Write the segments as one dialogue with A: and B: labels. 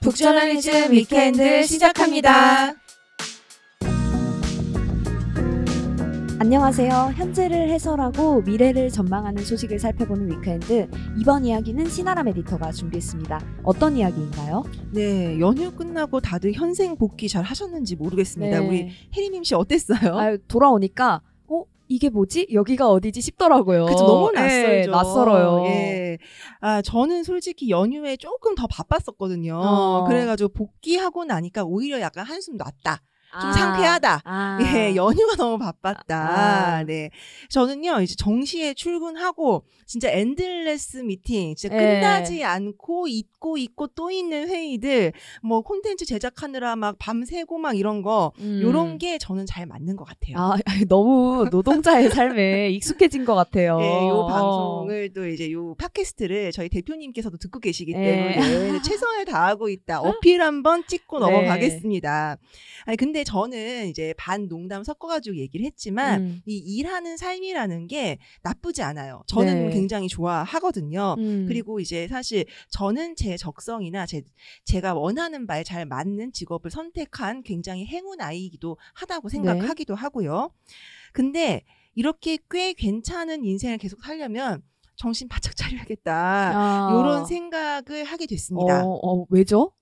A: 북저널리즘 위켄드 시작합니다.
B: 안녕하세요. 현재를 해설하고 미래를 전망하는 소식을 살펴보는 위크엔드. 이번 이야기는 신아람 에디터가 준비했습니다. 어떤 이야기인가요?
A: 네, 연휴 끝나고 다들 현생 복귀 잘 하셨는지 모르겠습니다.
B: 네.
A: 우리 혜리님 씨 어땠어요?
B: 돌아오니까 이게 뭐지? 여기가 어디지? 싶더라고요.
A: 그쵸, 너무 낯설죠.
B: 네, 낯설어요.
A: 예. 저는 솔직히 연휴에 조금 더 바빴었거든요. 그래가지고 복귀하고 나니까 오히려 약간 한숨 났다. 좀 상쾌하다. 예, 연휴가 너무 바빴다. 네. 저는요, 이제 정시에 출근하고, 진짜 엔들레스 미팅, 진짜 끝나지 않고, 있고 또 있는 회의들, 뭐, 콘텐츠 제작하느라 막 밤새고 막 이런 거, 요런 게 저는 잘 맞는 것 같아요.
B: 너무 노동자의 삶에 익숙해진 것 같아요.
A: 예, 요 방송을 또 이제 요 팟캐스트를 저희 대표님께서도 듣고 계시기 때문에 최선을 다하고 있다. 어필 한번 찍고 넘어가겠습니다. 근데 저는 이제 반 농담 섞어가지고 얘기를 했지만 이 일하는 삶이라는 게 나쁘지 않아요. 저는 굉장히 좋아하거든요. 그리고 이제 사실 저는 제 적성이나 제가 원하는 바에 잘 맞는 직업을 선택한 굉장히 행운 아이이기도 하다고 생각하기도 하고요. 근데 이렇게 꽤 괜찮은 인생을 계속 살려면 정신 바짝 차려야겠다. 이런 생각을 하게 됐습니다.
B: 왜죠?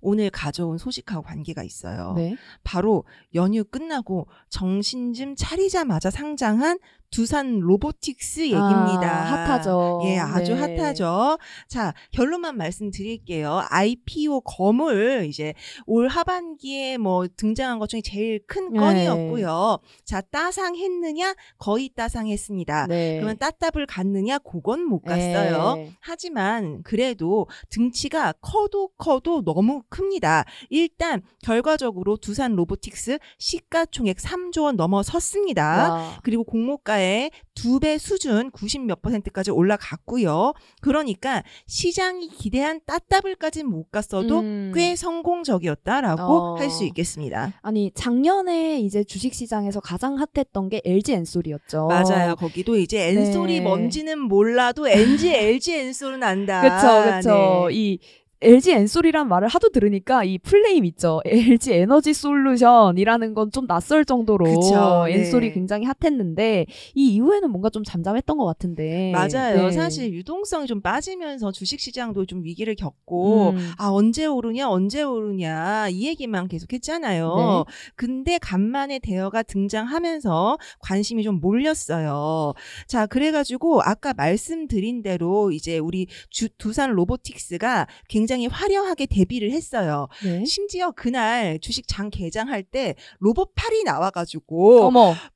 A: 오늘 가져온 소식하고 관계가 있어요.
B: 네.
A: 바로 연휴 끝나고 정신 좀 차리자마자 상장한 두산 로보틱스 얘기입니다.
B: 핫하죠.
A: 예, 아주 핫하죠. 자, 결론만 말씀드릴게요. IPO 거물 이제 올 하반기에 뭐 등장한 것 중에 제일 큰 건이었고요. 자, 따상했느냐? 거의 따상했습니다. 그러면 따답을 갔느냐? 그건 못 갔어요. 하지만 그래도 등치가 커도 너무 큽니다. 일단 결과적으로 두산 로보틱스 시가총액 3조 원 넘어섰습니다. 그리고 공모가의 2배 수준 90몇 %까지 올라갔고요. 그러니까 시장이 기대한 따따블까지는 못 갔어도 꽤 성공적이었다라고 할 수 있겠습니다.
B: 아니 작년에 이제 주식시장에서 가장 핫했던 게 LG 엔솔이었죠.
A: 맞아요. 거기도 이제 엔솔이 뭔지는 몰라도 LG 엔솔은 안다.
B: 그렇죠. 이 LG 엔솔이란 말을 하도 들으니까 이 플레임 있죠. LG 에너지 솔루션이라는 건 좀 낯설 정도로 엔솔이 굉장히 핫했는데 이 이후에는 뭔가 좀 잠잠했던 것 같은데.
A: 맞아요. 사실 유동성이 좀 빠지면서 주식시장도 좀 위기를 겪고 언제 오르냐 이 얘기만 계속 했잖아요. 근데 간만에 대여가 등장하면서 관심이 좀 몰렸어요. 자, 그래가지고 아까 말씀드린 대로 이제 우리 두산 로보틱스가 굉장히 화려하게 데뷔를 했어요. 심지어 그날 주식 장 개장할 때 로봇팔이 나와가지고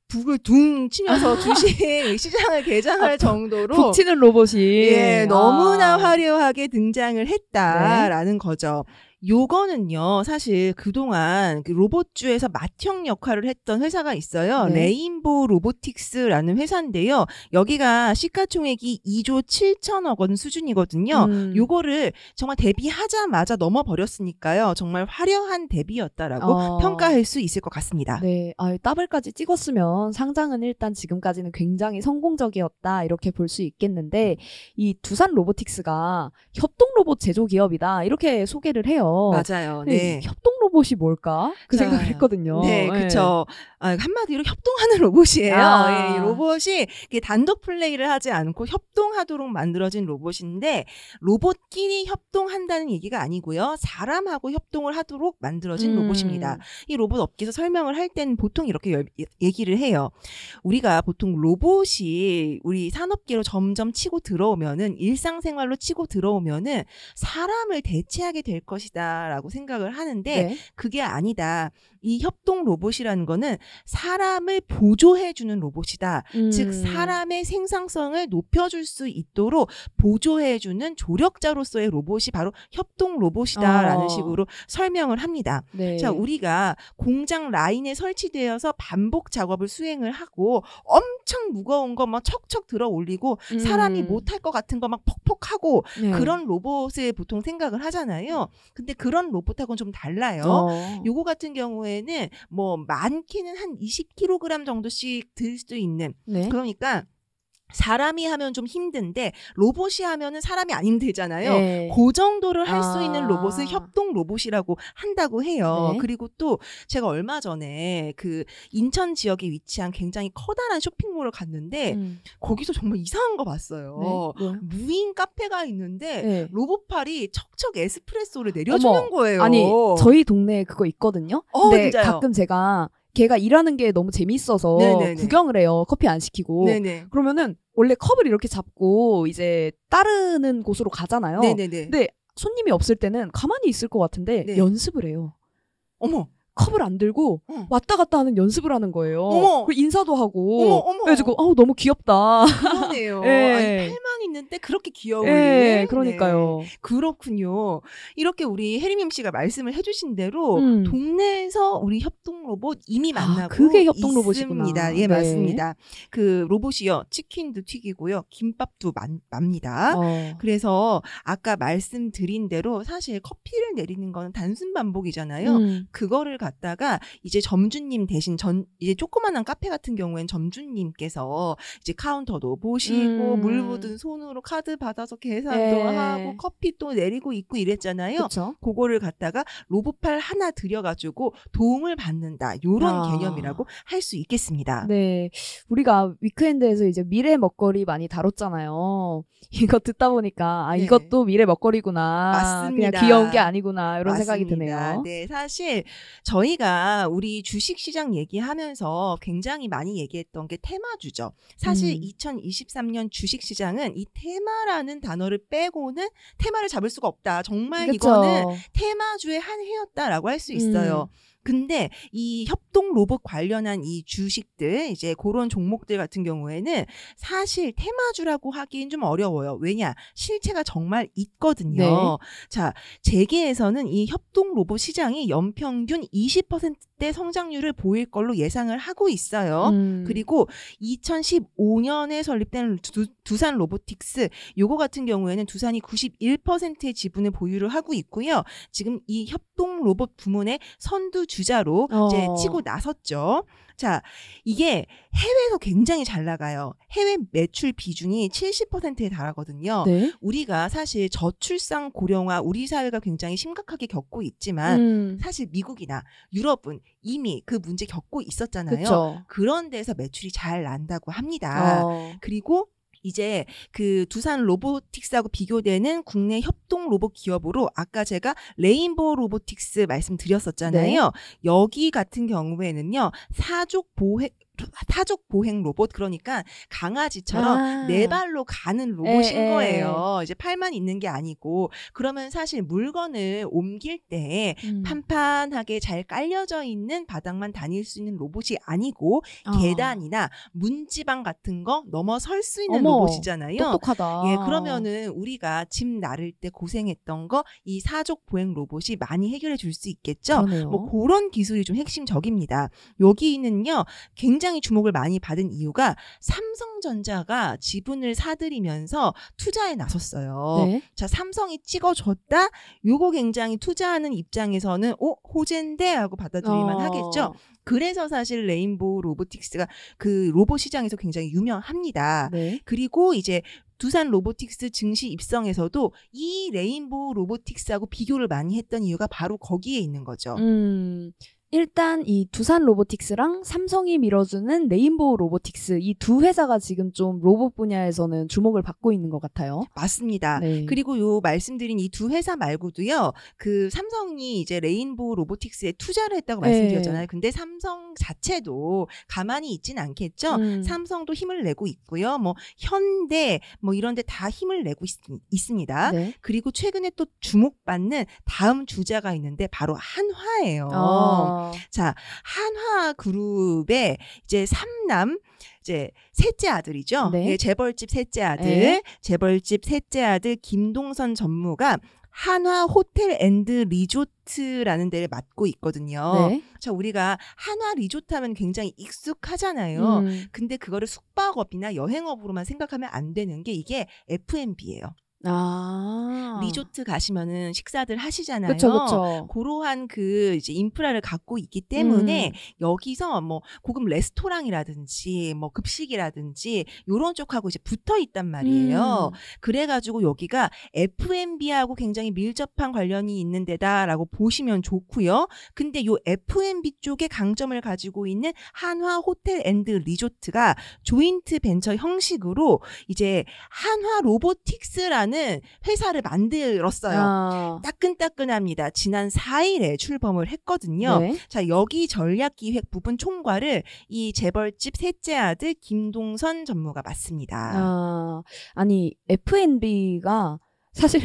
A: 북을 둥 치면서 주식 시장을 개장할 정도로
B: 북 치는 로봇이
A: 너무나 화려하게 등장을 했다라는 거죠. 요거는요, 사실 그동안 그 로봇주에서 맏형 역할을 했던 회사가 있어요. 레인보우 로보틱스라는 회사인데요. 여기가 시가총액이 2조 7천억 원 수준이거든요. 요거를 정말 데뷔하자마자 넘어버렸으니까요. 정말 화려한 데뷔였다라고 평가할 수 있을 것 같습니다.
B: 네, 더블까지 찍었으면 상장은 일단 지금까지는 굉장히 성공적이었다 이렇게 볼 수 있겠는데 이 두산 로보틱스가 협동 로봇 제조 기업이다 이렇게 소개를 해요.
A: 맞아요. 네.
B: 협동 로봇이 뭘까? 생각을 했거든요.
A: 네, 그렇죠. 한마디로 협동하는 로봇이에요. 이 로봇이 단독 플레이를 하지 않고 협동하도록 만들어진 로봇인데 로봇끼리 협동한다는 얘기가 아니고요. 사람하고 협동을 하도록 만들어진 로봇입니다. 이 로봇 업계에서 설명을 할 때는 보통 이렇게 얘기를 해요. 우리가 보통 로봇이 우리 산업계로 점점 치고 들어오면은 일상생활로 치고 들어오면은 사람을 대체하게 될 것이다. 라고 생각을 하는데 그게 아니다. 이 협동 로봇이라는 거는 사람을 보조해주는 로봇이다. 즉 사람의 생산성을 높여줄 수 있도록 보조해주는 조력자로서의 로봇이 바로 협동 로봇이다라는 식으로 설명을 합니다. 자, 우리가 공장 라인에 설치되어서 반복 작업을 수행을 하고 엄청 무거운 거 막 척척 들어 올리고 사람이 못할 것 같은 거 막 퍽퍽하고 그런 로봇을 보통 생각을 하잖아요. 근데 그런 로봇하고는 좀 달라요. 요거 같은 경우에는 뭐 많게는 한 20kg 정도씩 들 수 있는 그러니까 사람이 하면 좀 힘든데 로봇이 하면은 사람이 안 힘들잖아요.
B: 네.
A: 그 정도를 할 수 있는 로봇을 협동 로봇이라고 한다고 해요.
B: 네.
A: 그리고 또 제가 얼마 전에 그 인천 지역에 위치한 굉장히 커다란 쇼핑몰을 갔는데 거기서 정말 이상한 거 봤어요.
B: 네.
A: 무인 카페가 있는데
B: 네.
A: 로봇팔이 척척 에스프레소를 내려주는
B: 어머,
A: 거예요.
B: 아니 저희 동네에 그거 있거든요. 근데
A: 진짜요?
B: 가끔 제가 걔가 일하는 게 너무 재밌어서
A: 네네네.
B: 구경을 해요. 커피 안 시키고.
A: 네네.
B: 그러면은 원래 컵을 이렇게 잡고 이제 따르는 곳으로 가잖아요.
A: 네네네.
B: 근데 손님이 없을 때는 가만히 있을 것 같은데
A: 네.
B: 연습을 해요.
A: 어머.
B: 컵을 안 들고 왔다 갔다 하는 연습을 하는 거예요.
A: 어머.
B: 그리고 인사도 하고.
A: 어머.
B: 그래가지고 너무 귀엽다.
A: 그러네요.
B: 네.
A: 아니, 팔만 있는데 그렇게 귀여운.
B: 네, 그러니까요.
A: 네. 그렇군요. 이렇게 우리 혜림임 씨가 말씀을 해주신 대로 동네에서 우리 협동 로봇 이미 만나고
B: 그게 협동
A: 있습니다.
B: 로봇이구나.
A: 예,
B: 네.
A: 맞습니다. 그 로봇이요. 치킨도 튀기고요. 김밥도 맙니다. 그래서 아까 말씀드린 대로 사실 커피를 내리는 거는 단순 반복이잖아요. 그거를 갖다가 이제 점주님 대신 이제 조그만한 카페 같은 경우엔 점주님께서 이제 카운터도 보시고 물 묻은 손으로 카드 받아서 계산도 하고 커피 또 내리고 있고 이랬잖아요.
B: 그쵸?
A: 그거를 갖다가 로봇팔 하나 들여가지고 도움을 받는다. 요런 개념이라고 할 수 있겠습니다.
B: 네. 우리가 위크엔드에서 이제 미래 먹거리 많이 다뤘잖아요. 이거 듣다 보니까
A: 네.
B: 이것도 미래 먹거리구나.
A: 맞습니다.
B: 그냥 귀여운 게 아니구나. 이런
A: 맞습니다.
B: 생각이 드네요.
A: 네, 사실 저희가 우리 주식시장 얘기하면서 굉장히 많이 얘기했던 게 테마주죠. 사실 2023년 주식시장은 이 테마라는 단어를 빼고는 테마를 잡을 수가 없다. 정말
B: 그쵸?
A: 이거는 테마주의 한 해였다라고 할 수 있어요. 근데 이 협동 로봇 관련한 이 주식들 이제 그런 종목들 같은 경우에는 사실 테마주라고 하기엔 좀 어려워요. 왜냐? 실체가 정말 있거든요.
B: 네.
A: 자, 재계에서는 이 협동 로봇 시장이 연평균 20%대 성장률을 보일 걸로 예상을 하고 있어요. 그리고 2015년에 설립된 두산 로보틱스 요거 같은 경우에는 두산이 91%의 지분을 보유를 하고 있고요. 지금 이 협동 로봇 부문의 선두 주자로 이제 치고 나섰죠. 자, 이게 해외에서 굉장히 잘 나가요. 해외 매출 비중이 70%에 달하거든요.
B: 네.
A: 우리가 사실 저출산 고령화 우리 사회가 굉장히 심각하게 겪고 있지만 사실 미국이나 유럽은 이미 그 문제 겪고 있었잖아요.
B: 그쵸.
A: 그런 데서 매출이 잘 난다고 합니다. 그리고 이제 그 두산 로보틱스하고 비교되는 국내 협동 로봇 기업으로 아까 제가 레인보우 로보틱스 말씀드렸었잖아요. 네. 여기 같은 경우에는요. 타족 보행 로봇 그러니까 강아지처럼 네 발로 가는 로봇인 거예요. 이제 팔만 있는 게 아니고 그러면 사실 물건을 옮길 때 판판하게 잘 깔려져 있는 바닥만 다닐 수 있는 로봇이 아니고 계단이나 문지방 같은 거 넘어설 수 있는 로봇이잖아요.
B: 똑똑하다.
A: 예, 그러면은 우리가 짐 나를 때 고생했던 거 이 사족 보행 로봇이 많이 해결해 줄 수 있겠죠.
B: 그러네요.
A: 뭐 그런 기술이 좀 핵심적입니다. 여기는요. 굉장히 주목을 많이 받은 이유가 삼성전자가 지분을 사들이면서 투자에 나섰어요.
B: 네.
A: 자, 삼성이 찍어줬다? 요거 굉장히 투자하는 입장에서는 호재인데? 하고 받아들일만 하겠죠. 그래서 사실 레인보우 로보틱스가 그 로봇 시장에서 굉장히 유명합니다.
B: 네.
A: 그리고 이제 두산 로보틱스 증시 입성에서도 이 레인보우 로보틱스하고 비교를 많이 했던 이유가 바로 거기에 있는 거죠.
B: 일단 이 두산 로보틱스랑 삼성이 밀어주는 레인보우 로보틱스 이 두 회사가 지금 좀 로봇 분야에서는 주목을 받고 있는 것 같아요.
A: 맞습니다. 네. 그리고 요 말씀드린 이 두 회사 말고도요. 그 삼성이 이제 레인보우 로보틱스에 투자를 했다고 말씀드렸잖아요. 근데 삼성 자체도 가만히 있진 않겠죠. 삼성도 힘을 내고 있고요. 뭐 현대 뭐 이런 데 다 힘을 내고 있습니다. 네. 그리고 최근에 또 주목받는 다음 주자가 있는데 바로 한화예요. 자, 한화 그룹의 이제 삼남 이제 셋째 아들이죠.
B: 네.
A: 예, 재벌집 셋째 아들, 재벌집 셋째 아들 김동선 전무가 한화 호텔 앤드 리조트라는 데를 맡고 있거든요.
B: 네.
A: 자, 우리가 한화 리조트 하면 굉장히 익숙하잖아요. 근데 그거를 숙박업이나 여행업으로만 생각하면 안 되는 게 이게 F&B예요. 리조트 가시면은 식사들 하시잖아요.
B: 그쵸.
A: 그러한 그 이제 인프라를 갖고 있기 때문에 여기서 뭐 고급 레스토랑이라든지 뭐 급식이라든지 요런 쪽하고 이제 붙어 있단 말이에요. 그래가지고 여기가 F&B하고 굉장히 밀접한 관련이 있는 데다라고 보시면 좋고요. 근데 요 F&B 쪽에 강점을 가지고 있는 한화 호텔 앤드 리조트가 조인트 벤처 형식으로 이제 한화 로보틱스라는 회사를 만들었어요. 따끈따끈합니다. 지난 4일에 출범을 했거든요.
B: 네.
A: 자, 여기 전략기획 부분 총괄을 이 재벌집 셋째 아들 김동선 전무가 맡습니다.
B: 아니 F&B가 사실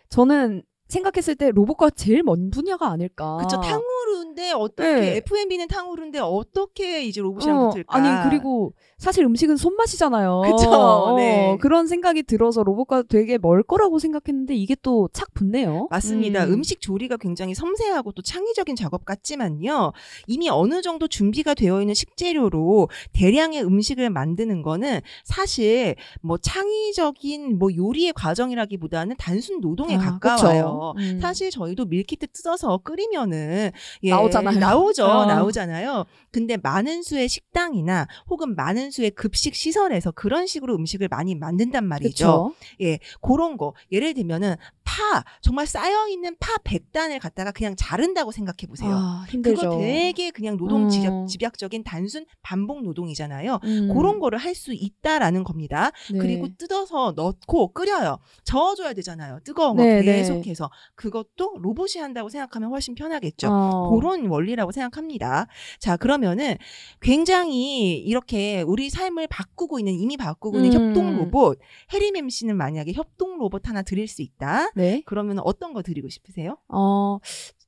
B: 저는 생각했을 때 로봇과 제일 먼 분야가 아닐까.
A: 그쵸. 탕후루인데 어떻게
B: 네.
A: F&B는 탕후루인데 어떻게 이제 로봇이랑 붙을까?
B: 아니 그리고 사실 음식은 손맛이잖아요.
A: 그쵸. 네.
B: 그런 생각이 들어서 로봇과 되게 멀 거라고 생각했는데 이게 또 착 붙네요.
A: 맞습니다. 음식 조리가 굉장히 섬세하고 또 창의적인 작업 같지만요. 이미 어느 정도 준비가 되어 있는 식재료로 대량의 음식을 만드는 거는 사실 뭐 창의적인 뭐 요리의 과정이라기보다는 단순 노동에 가까워요. 사실 저희도 밀키트 뜯어서 끓이면은
B: 나오잖아요.
A: 나오잖아요. 근데 많은 수의 식당이나 혹은 많은 수의 급식 시설에서 그런 식으로 음식을 많이 만든단 말이죠. 예, 그런 거 예를 들면은 파 정말 쌓여 있는 파 100단을 갖다가 그냥 자른다고 생각해 보세요.
B: 힘들죠.
A: 그거 되게 그냥 노동 집약적인 단순 반복 노동이잖아요. 그런 거를 할 수 있다라는 겁니다.
B: 네.
A: 그리고 뜯어서 넣고 끓여요. 저어줘야 되잖아요. 뜨거운 거 계속해서. 그것도 로봇이 한다고 생각하면 훨씬 편하겠죠. 그런 원리라고 생각합니다. 자, 그러면은 굉장히 이렇게 우리 삶을 바꾸고 있는 이미 바꾸고 있는 협동 로봇. 해림 MC는 만약에 협동 로봇 하나 드릴 수 있다.
B: 네.
A: 그러면 어떤 거 드리고 싶으세요?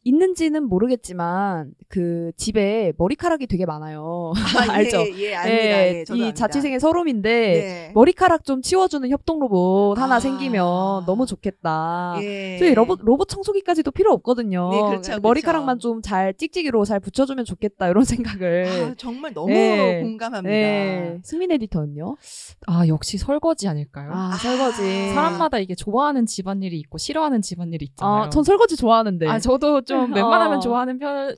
B: 있는지는 모르겠지만 그 집에 머리카락이 되게 많아요. 알죠?
A: 예, 압니다. 저도
B: 이
A: 압니다.
B: 자취생의 서름인데 머리카락 좀 치워주는 협동 로봇 하나 생기면 너무 좋겠다. 저희 로봇 청소기까지도 필요 없거든요.
A: 네, 그렇죠,
B: 머리카락만 좀 잘 찍찍이로 잘 붙여주면 좋겠다 이런 생각을.
A: 정말 너무 공감합니다.
B: 승민 에디터는요?
C: 역시 설거지 아닐까요?
B: 설거지.
C: 사람마다 이게 좋아하는 집안일이 있고 싫어하는 집안일이 있잖아요.
B: 전 설거지 좋아하는데.
C: 저도 좀 웬만하면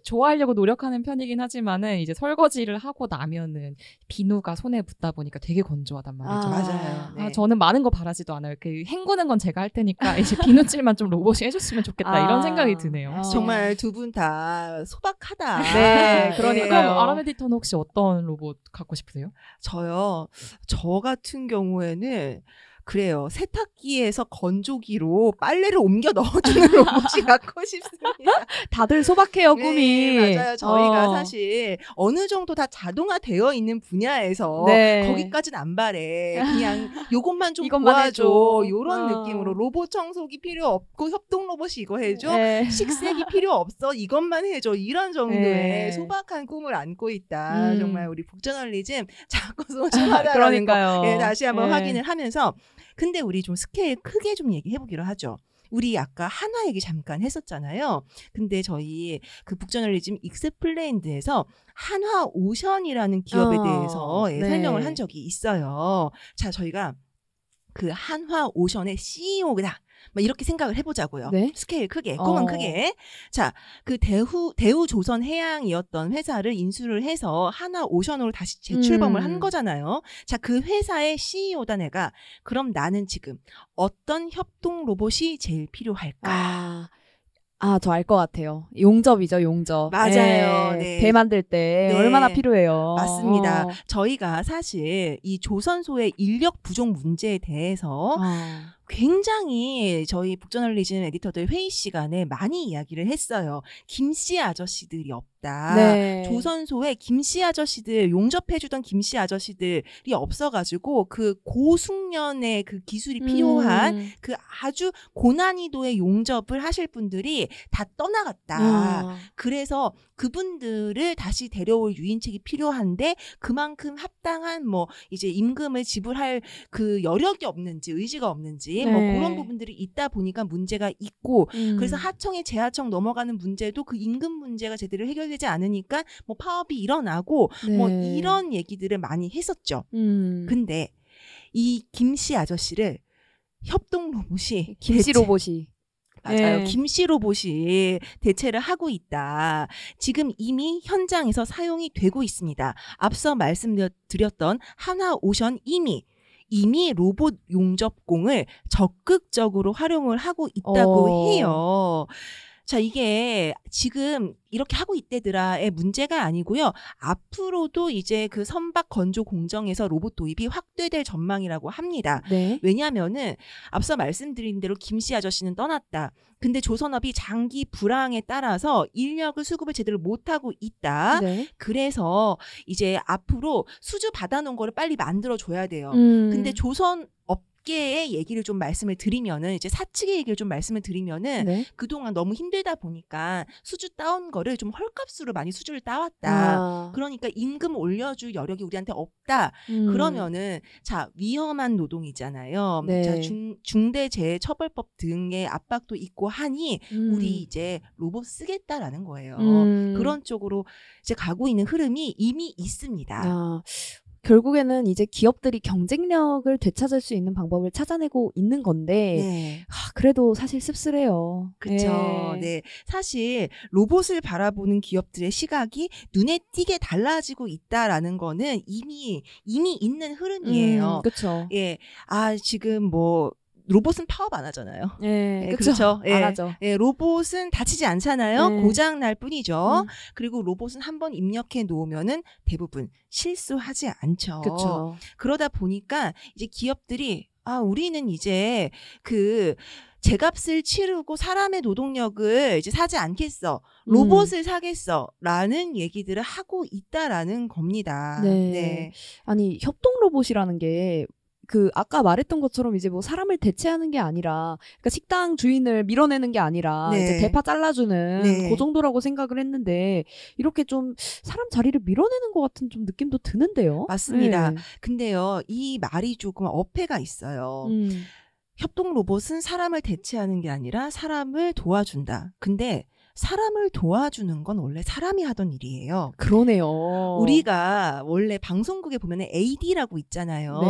C: 좋아하려고 노력하는 편이긴 하지만은 이제 설거지를 하고 나면은 비누가 손에 묻다 보니까 되게 건조하단 말이죠.
A: 맞아요. 네.
C: 저는 많은 거 바라지도 않아요. 그 헹구는 건 제가 할 테니까 이제 비누칠만 좀 로봇이 해줬으면 좋겠다 이런 생각이 드네요.
A: 정말 두 분 다 소박하다.
B: 네, 그러니까요.
C: 그럼 아람 에디터는 혹시 어떤 로봇 갖고 싶으세요?
A: 저요. 저 같은 경우에는 그래요. 세탁기에서 건조기로 빨래를 옮겨 넣어주는 로봇이 갖고 싶습니다.
B: 다들 소박해요, 꿈이.
A: 네, 맞아요. 저희가 사실 어느 정도 다 자동화되어 있는 분야에서 거기까지는 안 바래. 그냥 요것만 좀 도와줘. 요런 느낌으로 로봇 청소기 필요 없고 협동 로봇이 이거 해줘. 식세기 필요 없어. 이것만 해줘. 이런 정도의 소박한 꿈을 안고 있다. 정말 우리 북저널리즘 자꾸 소중하다라는 거 다시 한번 확인을 하면서 근데 우리 좀 스케일 크게 좀 얘기해보기로 하죠. 우리 아까 한화 얘기 잠깐 했었잖아요. 근데 저희 그 북저널리즘 익스플레인드에서 한화 오션이라는 기업에 대해서 설명을 한 적이 있어요. 자, 저희가 그 한화 오션의 CEO다. 이렇게 생각을 해보자고요. 스케일 크게, 꿈은 크게. 자, 그 대우 조선 해양이었던 회사를 인수를 해서 한화 오션으로 다시 재출범을 한 거잖아요. 자, 그 회사의 CEO다 내가. 그럼 나는 지금 어떤 협동 로봇이 제일 필요할까?
B: 저 알 것 같아요. 용접이죠, 용접.
A: 맞아요.
B: 배 만들 때 얼마나 필요해요.
A: 맞습니다. 저희가 사실 이 조선소의 인력 부족 문제에 대해서 굉장히 저희 북저널리즘 에디터들 회의 시간에 많이 이야기를 했어요. 김씨 아저씨들이 없다. 조선소에 김씨 아저씨들, 용접해주던 김씨 아저씨들이 없어가지고 그 고숙련의 그 기술이 필요한 그 아주 고난이도의 용접을 하실 분들이 다 떠나갔다. 그래서 그분들을 다시 데려올 유인책이 필요한데 그만큼 합당한 뭐 이제 임금을 지불할 그 여력이 없는지 의지가 없는지 뭐 그런 부분들이 있다 보니까 문제가 있고 그래서 하청에 재하청 넘어가는 문제도 그 임금 문제가 제대로 해결되지 않으니까 뭐 파업이 일어나고 뭐 이런 얘기들을 많이 했었죠. 근데 이 김씨 아저씨를 협동 로봇이
B: 김씨 로봇이
A: 맞아요.
B: 네.
A: 김씨 로봇이 대체를 하고 있다. 지금 이미 현장에서 사용이 되고 있습니다. 앞서 말씀드렸던 하나오션 이미 로봇 용접공을 적극적으로 활용을 하고 있다고 해요. 자, 이게 지금 이렇게 하고 있대더라의 문제가 아니고요. 앞으로도 이제 그 선박 건조 공정에서 로봇 도입이 확대될 전망이라고 합니다.
B: 네.
A: 왜냐하면은 앞서 말씀드린 대로 김씨 아저씨는 떠났다. 근데 조선업이 장기 불황에 따라서 인력을 수급을 제대로 못하고 있다.
B: 네.
A: 그래서 이제 앞으로 수주 받아놓은 거를 빨리 만들어줘야 돼요. 근데 조선업계의 얘기를 좀 말씀을 드리면은 이제 사측의 얘기를 좀 말씀을 드리면은
B: 네.
A: 그동안 너무 힘들다 보니까 수주 따온 거를 좀 헐값으로 많이 수주를 따왔다. 그러니까 임금 올려줄 여력이 우리한테 없다. 그러면은 자 위험한 노동이잖아요.
B: 네.
A: 자 중대재해처벌법 등의 압박도 있고 하니 우리 이제 로봇 쓰겠다라는 거예요. 그런 쪽으로 이제 가고 있는 흐름이 이미 있습니다.
B: 결국에는 이제 기업들이 경쟁력을 되찾을 수 있는 방법을 찾아내고 있는 건데
A: 네.
B: 그래도 사실 씁쓸해요.
A: 그렇죠. 네. 사실 로봇을 바라보는 기업들의 시각이 눈에 띄게 달라지고 있다라는 거는 이미 있는 흐름이에요.
B: 그렇죠.
A: 예. 지금 뭐 로봇은 파업 안 하잖아요.
B: 네,
A: 그렇죠.
B: 안 하죠.
A: 예, 로봇은 다치지 않잖아요.
B: 네.
A: 고장 날 뿐이죠. 그리고 로봇은 한번 입력해 놓으면은 대부분 실수하지 않죠.
B: 그렇죠.
A: 그러다 보니까 이제 기업들이 우리는 이제 그 제값을 치르고 사람의 노동력을 이제 사지 않겠어. 로봇을 사겠어라는 얘기들을 하고 있다라는 겁니다.
B: 네. 아니 협동 로봇이라는 게 아까 말했던 것처럼 이제 뭐 사람을 대체하는 게 아니라, 그러니까 식당 주인을 밀어내는 게 아니라,
A: 네.
B: 이제 대파 잘라주는
A: 네.
B: 그 정도라고 생각을 했는데, 이렇게 좀 사람 자리를 밀어내는 것 같은 좀 느낌도 드는데요.
A: 맞습니다.
B: 네.
A: 근데요, 이 말이 조금 어폐가 있어요. 협동 로봇은 사람을 대체하는 게 아니라 사람을 도와준다. 근데 사람을 도와주는 건 원래 사람이 하던 일이에요.
B: 그러네요.
A: 우리가 원래 방송국에 보면은 AD라고 있잖아요.
B: 네.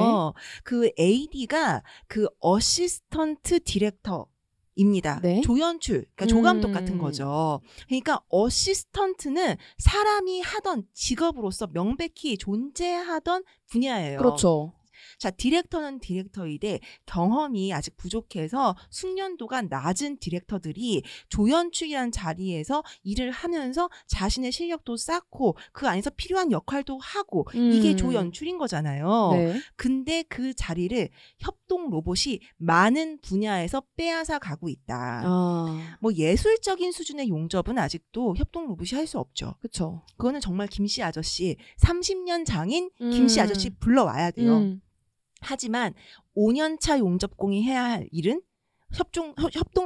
A: 그 AD가 그 어시스턴트 디렉터입니다.
B: 네.
A: 조연출, 그러니까 조감독 같은 거죠. 그러니까 어시스턴트는 사람이 하던 직업으로서 명백히 존재하던 분야예요.
B: 그렇죠.
A: 자, 디렉터는 디렉터이되 경험이 아직 부족해서 숙련도가 낮은 디렉터들이 조연출이라는 자리에서 일을 하면서 자신의 실력도 쌓고 그 안에서 필요한 역할도 하고 이게 조연출인 거잖아요.
B: 네.
A: 근데 그 자리를 협동 로봇이 많은 분야에서 빼앗아 가고 있다. 뭐 예술적인 수준의 용접은 아직도 협동 로봇이 할 수 없죠.
B: 그렇죠.
A: 그거는 정말 김씨 아저씨, 30년 장인 김씨 아저씨 불러와야 돼요. 하지만 5년차 용접공이 해야 할 일은 협동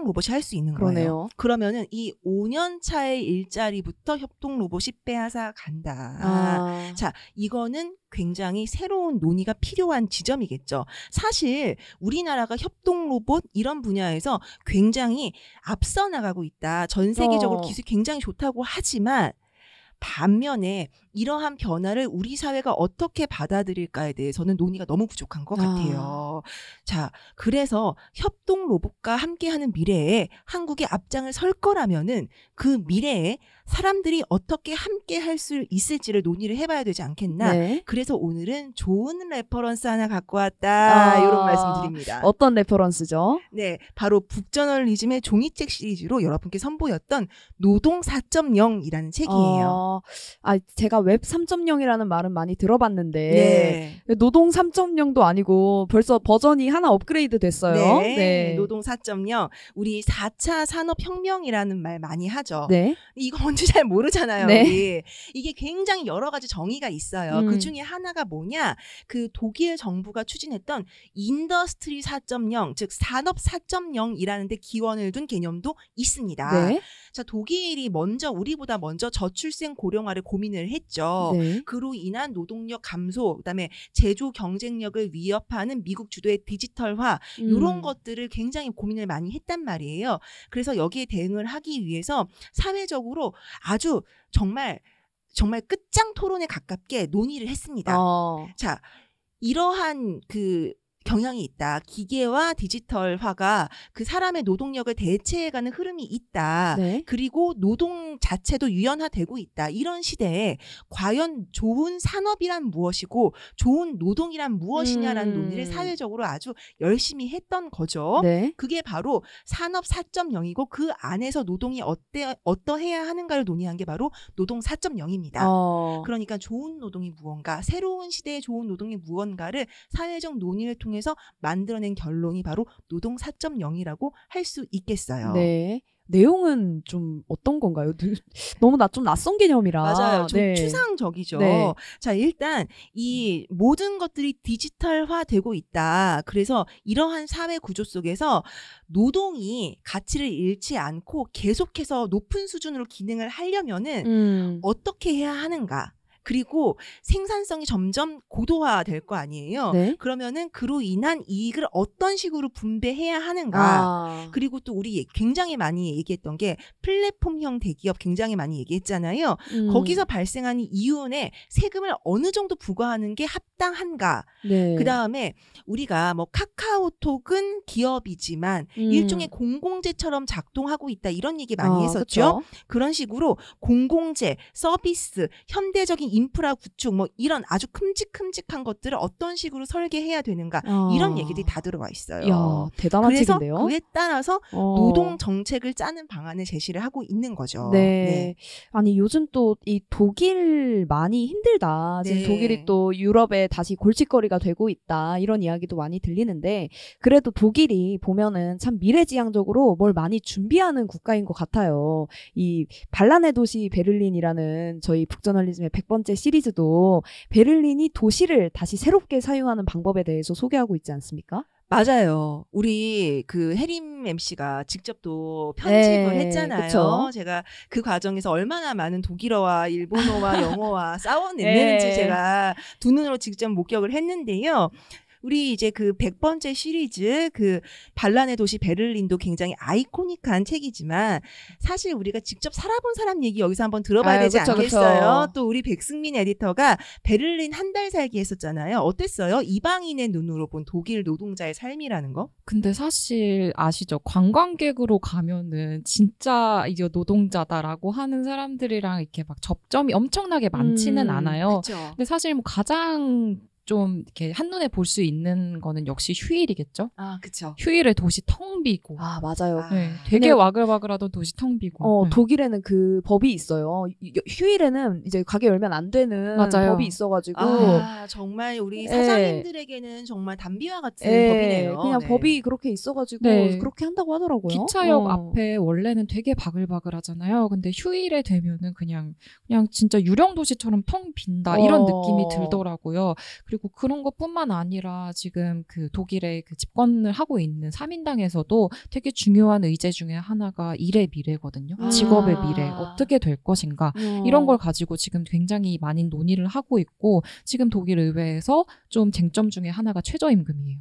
A: 로봇이 할 수 있는
B: 그러네요.
A: 거예요. 그러면은 이 5년차의 일자리부터 협동 로봇이 빼앗아 간다. 자, 이거는 굉장히 새로운 논의가 필요한 지점이겠죠. 사실 우리나라가 협동 로봇 이런 분야에서 굉장히 앞서 나가고 있다. 전 세계적으로 기술이 굉장히 좋다고 하지만 반면에 이러한 변화를 우리 사회가 어떻게 받아들일까에 대해서는 논의가 너무 부족한 것 같아요. 자, 그래서 협동 로봇과 함께하는 미래에 한국이 앞장을 설 거라면은 그 미래에 사람들이 어떻게 함께 할 수 있을지를 논의를 해봐야 되지 않겠나.
B: 네.
A: 그래서 오늘은 좋은 레퍼런스 하나 갖고 왔다. 이런 말씀 드립니다.
B: 어떤 레퍼런스죠?
A: 네, 바로 북저널리즘의 종이책 시리즈로 여러분께 선보였던 노동 4.0이라는 책이에요.
B: 제가 웹 3.0이라는 말은 많이 들어봤는데 노동 3.0도 아니고 벌써 버전이 하나 업그레이드 됐어요.
A: 네. 노동 4.0. 우리 4차 산업혁명이라는 말 많이 하죠.
B: 네.
A: 이거 뭔지 잘 모르잖아요.
B: 네.
A: 우리. 이게 굉장히 여러 가지 정의가 있어요. 그 중에 하나가 뭐냐? 그 독일 정부가 추진했던 인더스트리 4.0, 즉 산업 4.0이라는 데 기원을 둔 개념도 있습니다.
B: 네.
A: 자, 독일이 우리보다 먼저 저출생 고령화를 고민을 했죠.
B: 네.
A: 그로 인한 노동력 감소, 그다음에 제조 경쟁력을 위협하는 미국 주도의 디지털화 이런 것들을 굉장히 고민을 많이 했단 말이에요. 그래서 여기에 대응을 하기 위해서 사회적으로 아주 정말 끝장 토론에 가깝게 논의를 했습니다. 자, 이러한 경향이 있다. 기계와 디지털화가 그 사람의 노동력을 대체해가는 흐름이 있다.
B: 네.
A: 그리고 노동 자체도 유연화되고 있다. 이런 시대에 과연 좋은 산업이란 무엇이고 좋은 노동이란 무엇이냐라는 논의를 사회적으로 아주 열심히 했던 거죠.
B: 네.
A: 그게 바로 산업 4.0이고 그 안에서 노동이 어떠해야 하는가를 논의한 게 바로 노동 4.0입니다. 그러니까 좋은 노동이 무언가, 새로운 시대의 좋은 노동이 무언가를 사회적 논의를 통해서 만들어낸 결론이 바로 노동 4.0이라고 할 수 있겠어요.
B: 네. 내용은 좀 어떤 건가요? 너무 좀 낯선 개념이라.
A: 맞아요. 좀
B: 네.
A: 추상적이죠.
B: 네.
A: 자, 일단 이 모든 것들이 디지털화되고 있다. 그래서 이러한 사회 구조 속에서 노동이 가치를 잃지 않고 계속해서 높은 수준으로 기능을 하려면은 어떻게 해야 하는가? 그리고 생산성이 점점 고도화될 거 아니에요.
B: 네.
A: 그러면은 그로 인한 이익을 어떤 식으로 분배해야 하는가. 그리고 또 우리 굉장히 많이 얘기했던 게 플랫폼형 대기업 굉장히 많이 얘기했잖아요. 거기서 발생하는 이윤에 세금을 어느 정도 부과하는 게 합당한가.
B: 네.
A: 그다음에 우리가 뭐 카카오톡은 기업이지만 일종의 공공재처럼 작동하고 있다. 이런 얘기 많이 했었죠.
B: 그쵸?
A: 그런 식으로 공공재, 서비스, 현대적인 인프라 구축 뭐 이런 아주 큼직큼직한 것들을 어떤 식으로 설계해야 되는가 이런 얘기들이 다 들어와 있어요.
B: 이야, 대단한
A: 그래서
B: 책인데요.
A: 그에 따라서 노동 정책을 짜는 방안을 제시를 하고 있는 거죠.
B: 네. 아니 요즘 또 이 독일 많이 힘들다. 지금
A: 네.
B: 독일이 또 유럽에 다시 골칫거리가 되고 있다. 이런 이야기도 많이 들리는데 그래도 독일이 보면은 참 미래지향적으로 뭘 많이 준비하는 국가인 것 같아요. 이 반란의 도시 베를린이라는 저희 북저널리즘의 100번째 시리즈도 베를린이 도시를 다시 새롭게 사용하는 방법에 대해서 소개하고 있지 않습니까?
A: 맞아요. 우리 그 혜림 MC가 직접 또 편집을
B: 네,
A: 했잖아요.
B: 그쵸?
A: 제가 그 과정에서 얼마나 많은 독일어와 일본어와 영어와 싸워냈는지
B: 네.
A: 제가 두 눈으로 직접 목격을 했는데요. 우리 이제 그 100번째 시리즈 그 반란의 도시 베를린도 굉장히 아이코닉한 책이지만 사실 우리가 직접 살아본 사람 얘기 여기서 한번 들어봐야 되지
B: 그쵸,
A: 않겠어요?
B: 그쵸.
A: 또 우리 백승민 에디터가 베를린 한 달 살기 했었잖아요. 어땠어요? 이방인의 눈으로 본 독일 노동자의 삶이라는 거?
C: 근데 사실 아시죠? 관광객으로 가면은 진짜 이제 노동자다라고 하는 사람들이랑 이렇게 막 접점이 엄청나게 많지는 않아요.
A: 그쵸.
C: 근데 사실 뭐 가장 좀 이렇게 한눈에 볼 수 있는 거는 역시 휴일이겠죠?
A: 아, 그쵸.
C: 휴일에 도시 텅 비고.
B: 아, 맞아요.
C: 네, 되게
B: 근데-
C: 와글와글하던 도시 텅 비고. 네.
B: 독일에는 그 법이 있어요. 휴일에는 이제 가게 열면 안 되는
C: 맞아요.
B: 법이 있어가지고.
A: 아, 정말 우리
B: 네.
A: 사장님들에게는 정말 단비와 같은
B: 예,
A: 법이네요.
B: 그냥
A: 네.
B: 법이 그렇게 있어가지고
C: 네.
B: 그렇게 한다고 하더라고요.
C: 기차역 앞에 원래는 되게 바글바글하잖아요. 근데 휴일에 되면은 그냥 진짜 유령 도시처럼 텅 빈다 이런 느낌이 들더라고요. 그리고 그런 것뿐만 아니라 지금 그 독일의 그 집권을 하고 있는 3인당에서도 되게 중요한 의제 중에 하나가 일의 미래거든요.
A: 아.
C: 직업의 미래 어떻게 될 것인가 이런 걸 가지고 지금 굉장히 많이 논의를 하고 있고 지금 독일 의회에서 좀 쟁점 중에 하나가 최저임금이에요.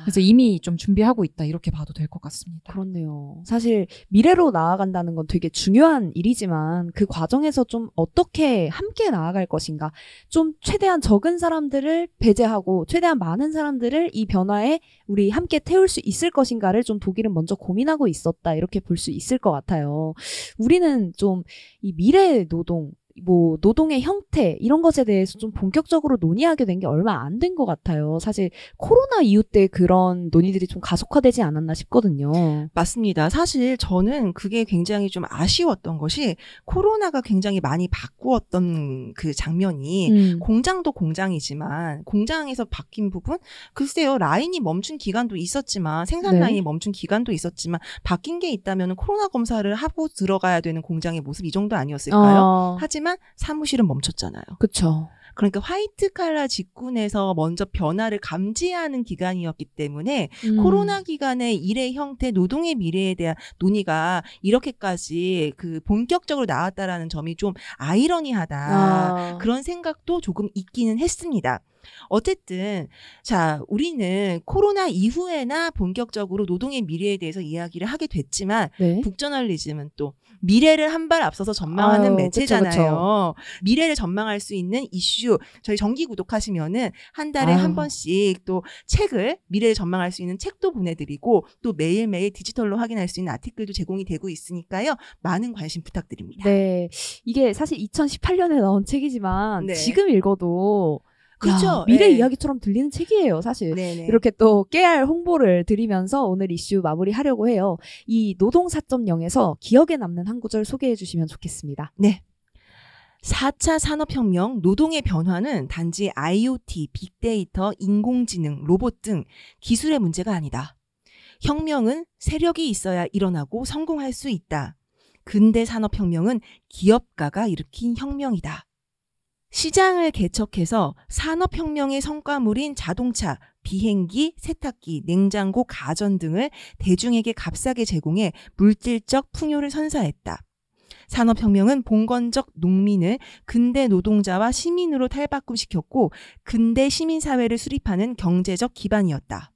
C: 그래서 이미 좀 준비하고 있다 이렇게 봐도 될 것 같습니다.
B: 그렇네요. 사실 미래로 나아간다는 건 되게 중요한 일이지만 그 과정에서 좀 어떻게 함께 나아갈 것인가, 좀 최대한 적은 사람들을 배제하고 최대한 많은 사람들을 이 변화에 우리 함께 태울 수 있을 것인가를 좀 독일은 먼저 고민하고 있었다 이렇게 볼 수 있을 것 같아요. 우리는 좀 이 미래 노동, 뭐 노동의 형태 이런 것에 대해서 좀 본격적으로 논의하게 된 게 얼마 안 된 것 같아요. 사실 코로나 이후 때 그런 논의들이 좀 가속화되지 않았나 싶거든요.
A: 맞습니다. 사실 저는 그게 굉장히 좀 아쉬웠던 것이 코로나가 굉장히 많이 바꾸었던 그 장면이 공장도 공장이지만 공장에서 바뀐 부분 글쎄요. 라인이 멈춘 기간도 있었지만 생산
B: 네.
A: 라인이 멈춘 기간도 있었지만 바뀐 게 있다면 코로나 검사를 하고 들어가야 되는 공장의 모습 이 정도 아니었을까요? 하지만 사무실은 멈췄잖아요.
B: 그쵸.
A: 그러니까 화이트 칼라 직군에서 먼저 변화를 감지하는 기간이었기 때문에 코로나 기간의 일의 형태, 노동의 미래에 대한 논의가 이렇게까지 그 본격적으로 나왔다라는 점이 좀 아이러니하다. 그런 생각도 조금 있기는 했습니다. 어쨌든 자 우리는 코로나 이후에나 본격적으로 노동의 미래에 대해서 이야기를 하게 됐지만
B: 네.
A: 북저널리즘은 또 미래를 한 발 앞서서 전망하는
B: 아유,
A: 매체잖아요.
B: 그쵸, 그쵸.
A: 미래를 전망할 수 있는 이슈 이슈 저희 정기 구독하시면은 한 달에 한 번씩 또 책을 미래를 전망할 수 있는 책도 보내드리고 또 매일매일 디지털로 확인할 수 있는 아티클도 제공이 되고 있으니까요. 많은 관심 부탁드립니다.
B: 네, 이게 사실 2018년에 나온 책이지만
A: 네.
B: 지금 읽어도
A: 그렇죠.
B: 미래
A: 네.
B: 이야기처럼 들리는 책이에요, 사실.
A: 네네.
B: 이렇게 또 깨알 홍보를 드리면서 오늘 이슈 마무리하려고 해요. 이 노동 4.0에서 기억에 남는 한 구절 소개해 주시면 좋겠습니다.
A: 네. 4차 산업혁명, 노동의 변화는 단지 IoT, 빅데이터, 인공지능, 로봇 등 기술의 문제가 아니다. 혁명은 세력이 있어야 일어나고 성공할 수 있다. 근대 산업혁명은 기업가가 일으킨 혁명이다. 시장을 개척해서 산업혁명의 성과물인 자동차, 비행기, 세탁기, 냉장고, 가전 등을 대중에게 값싸게 제공해 물질적 풍요를 선사했다. 산업혁명은 봉건적 농민을 근대 노동자와 시민으로 탈바꿈시켰고 근대 시민사회를 수립하는 경제적 기반이었다.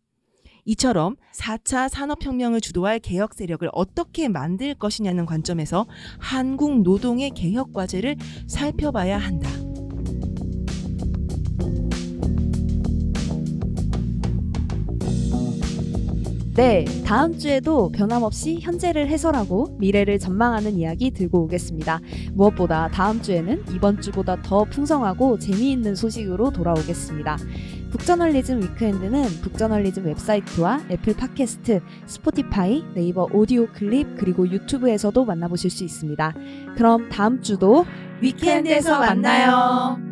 A: 이처럼 4차 산업혁명을 주도할 개혁 세력을 어떻게 만들 것이냐는 관점에서 한국 노동의 개혁 과제를 살펴봐야 한다.
B: 네, 다음 주에도 변함없이 현재를 해설하고 미래를 전망하는 이야기 들고 오겠습니다. 무엇보다 다음 주에는 이번 주보다 더 풍성하고 재미있는 소식으로 돌아오겠습니다. 북저널리즘 위크엔드는 북저널리즘 웹사이트와 애플 팟캐스트, 스포티파이, 네이버 오디오 클립 그리고 유튜브에서도 만나보실 수 있습니다. 그럼 다음 주도
A: 위크엔드에서 만나요.